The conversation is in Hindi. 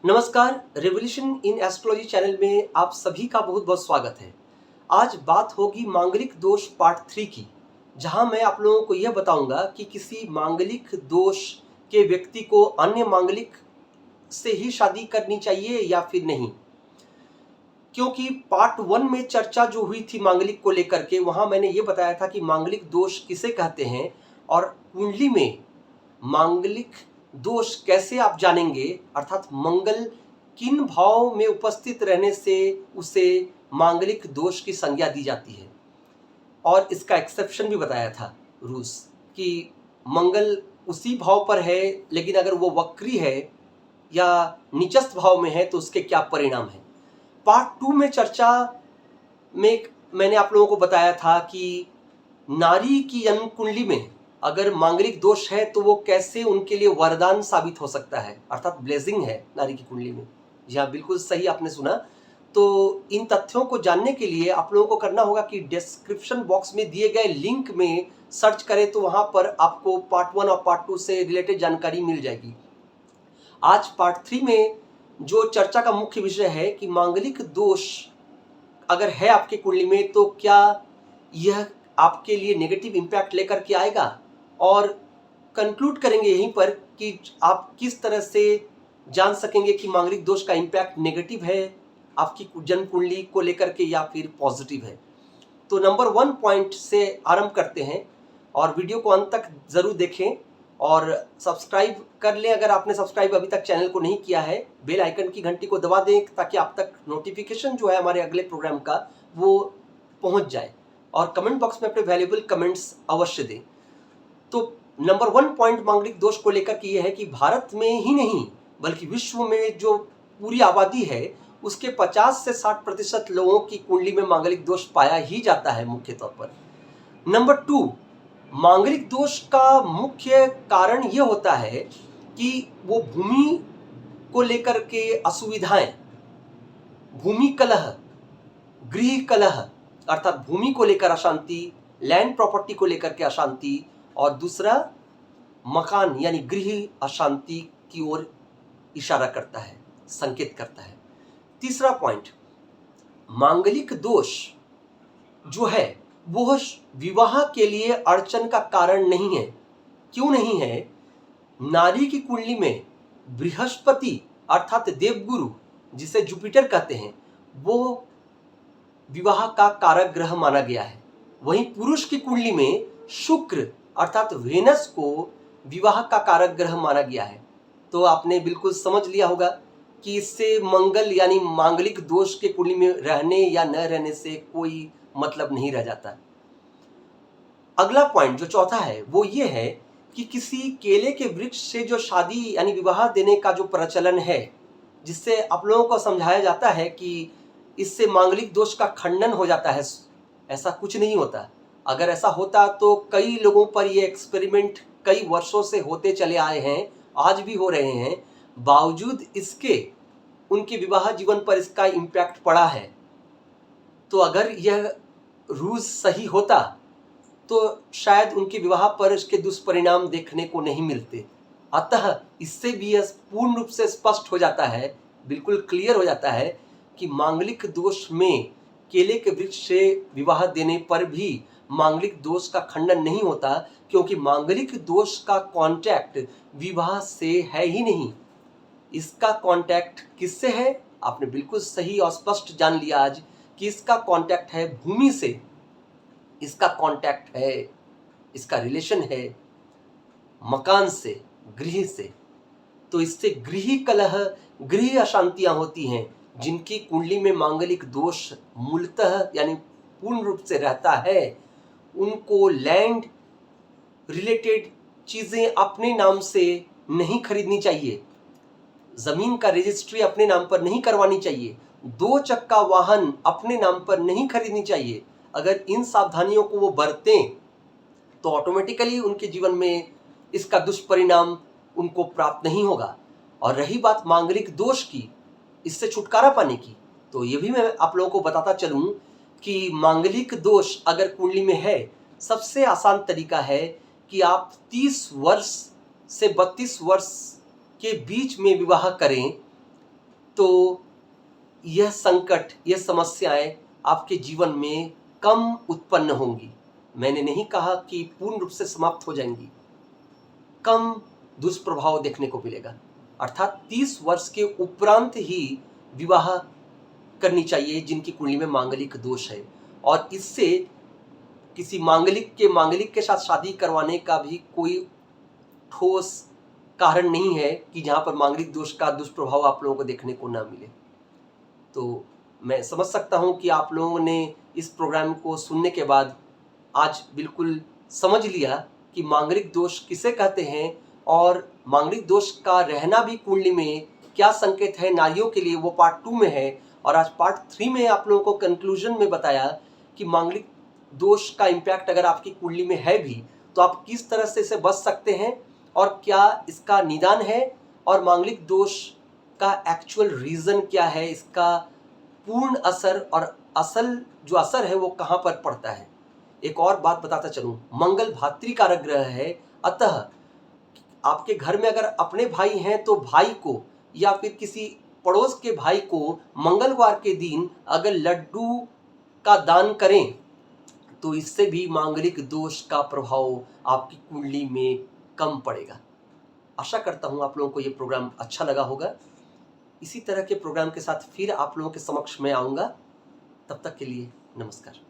नमस्कार। रेवोल्यूशन इन एस्ट्रोलॉजी चैनल में आप सभी का बहुत बहुत स्वागत है। आज बात होगी मांगलिक दोष पार्ट 3 की, जहां मैं आप लोगों को यह बताऊंगा कि किसी मांगलिक दोष के व्यक्ति को अन्य मांगलिक से ही शादी करनी चाहिए या फिर नहीं। क्योंकि पार्ट 1 में चर्चा जो हुई थी मांगलिक को लेकर के, वहां मैंने ये बताया था कि मांगलिक दोष किसे कहते हैं और कुंडली में मांगलिक दोष कैसे आप जानेंगे, अर्थात मंगल किन भाव में उपस्थित रहने से उसे मांगलिक दोष की संज्ञा दी जाती है। और इसका एक्सेप्शन भी बताया था रूल्स कि मंगल उसी भाव पर है, लेकिन अगर वो वक्री है या नीचस्थ भाव में है तो उसके क्या परिणाम है। पार्ट 2 में चर्चा में मैंने आप लोगों को बताया था कि नारी की जन्म कुंडली में अगर मांगलिक दोष है तो वो कैसे उनके लिए वरदान साबित हो सकता है, अर्थात ब्लेसिंग है नारी की कुंडली में। जी हाँ, बिल्कुल सही आपने सुना। तो इन तथ्यों को जानने के लिए आप लोगों को करना होगा कि डिस्क्रिप्शन बॉक्स में दिए गए लिंक में सर्च करें तो वहां पर आपको पार्ट 1 और पार्ट 2 से रिलेटेड जानकारी मिल जाएगी। आज पार्ट 3 में जो चर्चा का मुख्य विषय है कि मांगलिक दोष अगर है आपके कुंडली में तो क्या यह आपके लिए नेगेटिव इम्पैक्ट लेकर के आएगा, और कंक्लूड करेंगे यहीं पर कि आप किस तरह से जान सकेंगे कि मांगलिक दोष का इम्पैक्ट नेगेटिव है आपकी जन्म कुंडली को लेकर के या फिर पॉजिटिव है। तो नंबर 1 पॉइंट से आरंभ करते हैं और वीडियो को अंत तक जरूर देखें और सब्सक्राइब कर लें अगर आपने सब्सक्राइब अभी तक चैनल को नहीं किया है। बेल आइकन की घंटी को दबा दें ताकि आप तक नोटिफिकेशन जो है हमारे अगले प्रोग्राम का वो पहुंच जाए, और कमेंट बॉक्स में अपने वैल्यूएबल कमेंट्स अवश्य दें। तो नंबर 1 पॉइंट मांगलिक दोष को लेकर के ये है कि भारत में ही नहीं बल्कि विश्व में जो पूरी आबादी है उसके 50 से 60% लोगों की कुंडली में मांगलिक दोष पाया ही जाता है मुख्य तौर पर। नंबर 2, मांगलिक दोष का मुख्य कारण यह होता है कि वो भूमि को लेकर के असुविधाएं, भूमि कलह, गृह कलह अर्थात भूमि को लेकर अशांति, लैंड प्रॉपर्टी को लेकर के अशांति, और दूसरा मकान यानी गृह अशांति की ओर इशारा करता है, संकेत करता है। तीसरा पॉइंट, मांगलिक दोष जो है वो विवाह के लिए अड़चन का कारण नहीं है। क्यों नहीं है? नारी की कुंडली में बृहस्पति अर्थात देवगुरु जिसे जुपिटर कहते हैं वो विवाह का कारक ग्रह माना गया है। वहीं पुरुष की कुंडली में शुक्र अर्थात वेनस को विवाह का कारक ग्रह माना गया है। तो आपने बिल्कुल समझ लिया होगा कि इससे मंगल यानी मांगलिक दोष के कुंडली में रहने या न रहने से कोई मतलब नहीं रह जाता। अगला पॉइंट जो चौथा है वो ये है कि किसी केले के वृक्ष से जो शादी यानी विवाह देने का जो प्रचलन है, जिससे आप लोगों को समझाया जाता है कि इससे मांगलिक दोष का खंडन हो जाता है, ऐसा कुछ नहीं होता। अगर ऐसा होता तो कई लोगों पर ये एक्सपेरिमेंट कई वर्षों से होते चले आए हैं, आज भी हो रहे हैं, बावजूद इसके उनके विवाह जीवन पर इसका इम्पैक्ट पड़ा है। तो अगर यह रूल्स सही होता तो शायद उनके विवाह पर इसके दुष्परिणाम देखने को नहीं मिलते। अतः इससे भी यह पूर्ण रूप से स्पष्ट हो जाता है, बिल्कुल क्लियर हो जाता है कि मांगलिक दोष में केले के वृक्ष से विवाह देने पर भी मांगलिक दोष का खंडन नहीं होता, क्योंकि मांगलिक दोष का कांटेक्ट विवाह से है ही नहीं। इसका कांटेक्ट किससे है? आपने बिल्कुल सही और स्पष्ट जान लिया आज कि इसका कांटेक्ट है भूमि से, इसका कांटेक्ट है, इसका रिलेशन है मकान से, गृह से। तो इससे गृह कलह, गृह अशांतियां होती हैं। जिनकी कुंडली में मांगलिक दोष मूलतः यानी पूर्ण रूप से रहता है, उनको लैंड रिलेटेड चीजें अपने नाम से नहीं खरीदनी चाहिए, जमीन का रजिस्ट्री अपने नाम पर नहीं करवानी चाहिए, 2 चक्का वाहन अपने नाम पर नहीं खरीदनी चाहिए। अगर इन सावधानियों को वो बरतें तो ऑटोमेटिकली उनके जीवन में इसका दुष्परिणाम उनको प्राप्त नहीं होगा। और रही बात मांगलिक दोष की, इससे छुटकारा पाने की, तो ये भी मैं आप लोगों को बताता चलूं कि मांगलिक दोष अगर कुंडली में है, सबसे आसान तरीका है कि आप 30 वर्ष से 32 वर्ष के बीच में विवाह करें तो यह संकट, यह समस्याएं आपके जीवन में कम उत्पन्न होंगी। मैंने नहीं कहा कि पूर्ण रूप से समाप्त हो जाएंगी, कम दुष्प्रभाव देखने को मिलेगा। अर्थात 30 वर्ष के उपरांत ही विवाह करनी चाहिए जिनकी कुंडली में मांगलिक दोष है, और इससे किसी मांगलिक के साथ शादी करवाने का भी कोई ठोस कारण नहीं है कि जहाँ पर मांगलिक दोष का दुष्प्रभाव आप लोगों को देखने को ना मिले। तो मैं समझ सकता हूँ कि आप लोगों ने इस प्रोग्राम को सुनने के बाद आज बिल्कुल समझ लिया कि मांगलिक दोष किसे कहते हैं, और मांगलिक दोष का रहना भी कुंडली में क्या संकेत है नारियों के लिए, वो पार्ट 2 में है। और आज पार्ट 3 में आप लोगों को कंक्लूजन में बताया कि मांगलिक दोष का इम्पैक्ट अगर आपकी कुंडली में है भी तो आप किस तरह से इसे बच सकते हैं, और क्या इसका निदान है, और मांगलिक दोष का एक्चुअल रीज़न क्या है, इसका पूर्ण असर और असल जो असर है वो कहाँ पर पड़ता है। एक और बात बताता चलूँ, मंगल भातृकारक ग्रह है, अतः आपके घर में अगर अपने भाई हैं तो भाई को या फिर किसी पड़ोस के भाई को मंगलवार के दिन अगर लड्डू का दान करें तो इससे भी मांगलिक दोष का प्रभाव आपकी कुंडली में कम पड़ेगा। आशा करता हूँ आप लोगों को ये प्रोग्राम अच्छा लगा होगा। इसी तरह के प्रोग्राम के साथ फिर आप लोगों के समक्ष में आऊँगा। तब तक के लिए नमस्कार।